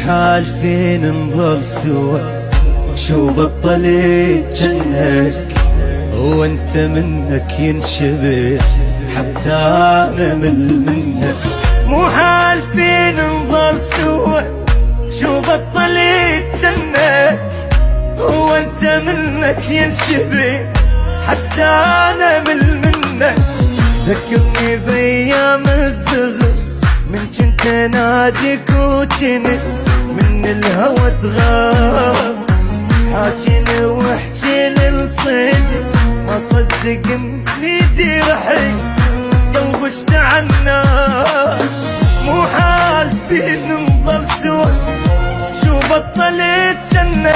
حال فين نظل سوا، شو بطلت جنك وانت منك ينشبه حتى انا منك. مو حال فين نظل سوا، شو بطلت جنك وانت منك ينشبه حتى انا منك. ذكرني بايام الصغر من كنت ناديك وجنت من الهوى تغاب، حاجيني واحكي للصيد ما صدق مني رحي قلب اشتعلنا. مو حال فين نظل سوا، شو بطلت جنة